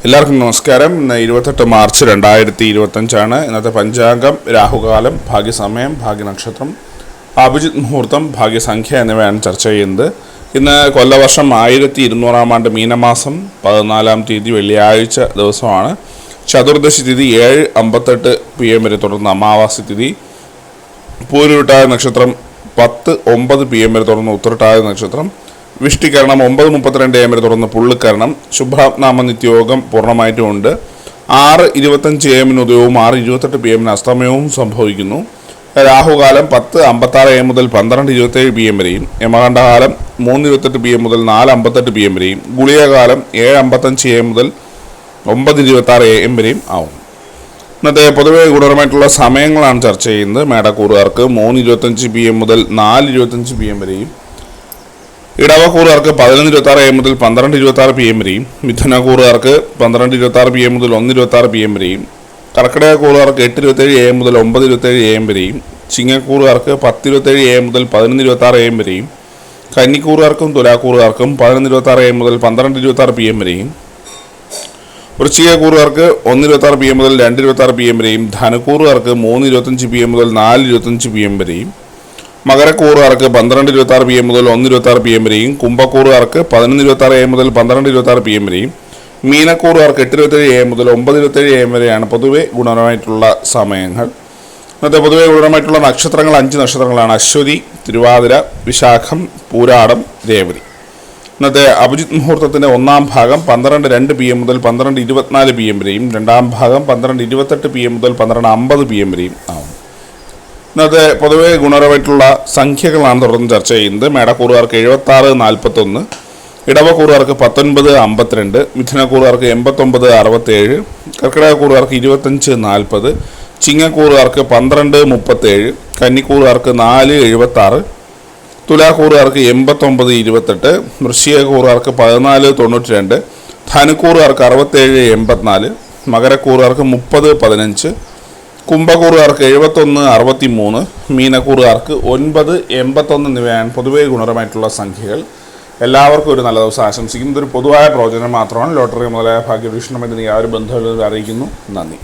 എല്ലാവർക്കും നമസ്കാരം. ഇന്ന് 28 മാർച്ച് 2025 ഇന്നത്തെ പഞ്ചാംഗം, രാഹുകാലം, ഭാഗ്യസമയം, ഭാഗ്യനക്ഷത്രം, അഭിജിത് മുഹൂർത്തം, ഭാഗ്യസംഖ്യ എന്നിവയാണ് ചർച്ച ചെയ്യുന്നത്. ഇന്ന് കൊല്ലവർഷം 1200 ആണ്ട് മീനമാസം 14-ാം തീയതി വെള്ളിയാഴ്ച ദിവസമാണ്. ചതുർദശി തിഥി 7:58 PM വരെ തുടർന്ന് അമാവാസി തിഥി. പൂരുരുട്ടായ നക്ഷത്രം 10:09 PM വരെ തുടർന്ന് ഉത്തരട്ടായ നക്ഷത്രം. വിഷ്ടികരണം 9:32 AM വരെ തുടർന്ന് പുള്ളിക്കരണം. ശുഭനാമ നിത്യയോഗം പൂർണ്ണമായിട്ടുമുണ്ട്. 6:25 AM ഉദയവും 6:28 PM അസ്തമയവും സംഭവിക്കുന്നു. രാഹുകാലം 10:56 AM മുതൽ 12:27 PM വരെയും, യമകണ്ഠകാലം 3:28 PM മുതൽ 4:58 PM വരെയും, ഗുളികകാലം 7:55 AM മുതൽ 9:26 AM വരെയും ആവും. ഇന്നത്തെ പൊതുവെ ഗുണപരമായിട്ടുള്ള സമയങ്ങളാണ് ചർച്ച ചെയ്യുന്നത്. മേടക്കൂറുകാർക്ക് 3:25 PM മുതൽ 4:25 PM വരെയും, ഇടവക്കൂറുകാർക്ക് 11:26 AM മുതൽ 12:26 PM വരെയും, മിഥുനക്കൂറുകാർക്ക് 12:26 PM മുതൽ 1:26 PM വരെയും, കർക്കിടകക്കൂറുകാർക്ക് 8:27 AM മുതൽ 9:27 AM വരെയും, ചിങ്ങക്കൂറുകാർക്ക് 10:27 AM മുതൽ 11:26 AM വരെയും, കന്നിക്കൂറുകാർക്കും തുലാക്കൂറുകാർക്കും 11:26 AM മുതൽ 12:26 PM വരെയും, വൃശ്ചികക്കൂറുകാർക്ക് 1:26 PM മുതൽ 2:26 PM വരെയും, ധനുക്കൂറുകാർക്ക് 3:25 PM മുതൽ 4:25 PM വരെയും, മകരക്കൂറുകാർക്ക് 12:26 PM മുതൽ 1:26 PM വരെയും, കുംഭക്കൂറുകാർക്ക് 11:26 AM മുതൽ 12:26 PM വരെയും, മീനക്കൂറുകാർക്ക് 8:27 AM മുതൽ 9:27 AM വരെയാണ് പൊതുവെ ഗുണപരമായിട്ടുള്ള സമയങ്ങൾ. ഇന്നത്തെ പൊതുവെ ഗുണപരമായിട്ടുള്ള നക്ഷത്രങ്ങൾ 5 നക്ഷത്രങ്ങളാണ്: അശ്വതി, തിരുവാതിര, വിശാഖം, പൂരാടം, രേവതി. ഇന്നത്തെ അഭിജിത് മുഹൂർത്തത്തിൻ്റെ 1-ാം ഭാഗം 12:02 PM മുതൽ 12:24 PM വരെയും, 2-ാം ഭാഗം 12:28 PM മുതൽ 12:50 PM വരെയും ആവും. ഇന്നത്തെ പൊതുവെ ഗുണപരമായിട്ടുള്ള സംഖ്യകളാണ് തുടർന്ന് ചർച്ച ചെയ്യുന്നത്. മേടക്കൂറുകാർക്ക് 76-41, ഇടവക്കൂറുകാർക്ക് 19-52, മിഥുനക്കൂറുകാർക്ക് 89-67, കർക്കിടകക്കൂറുകാർക്ക് 25-40, ചിങ്ങക്കൂറുകാർക്ക് 12-37, കന്നിക്കൂറുകാർക്ക് 4-76, തുലാക്കൂറുകാർക്ക് 89-28, വൃശ്ചികക്കൂറുകാർക്ക് 14-92, ധനുക്കൂറുകാർക്ക് 67-84, മകരക്കൂറുകാർക്ക് 30-15, കുംഭക്കൂറുകാർക്ക് 71-63, മീനക്കൂറുകാർക്ക് 9-81 എന്നിവയാണ് പൊതുവെ ഗുണപരമായിട്ടുള്ള സംഖ്യകൾ. എല്ലാവർക്കും ഒരു നല്ല ദിവസം ആശംസിക്കുന്നു. ഇതൊരു പൊതുവായ പ്രവചനം മാത്രമാണ്. ലോട്ടറി മുതലായ ഭാഗ്യവീക്ഷണമായിട്ട് യാതൊരു ബന്ധമില്ലെന്ന് അറിയിക്കുന്നു. നന്ദി.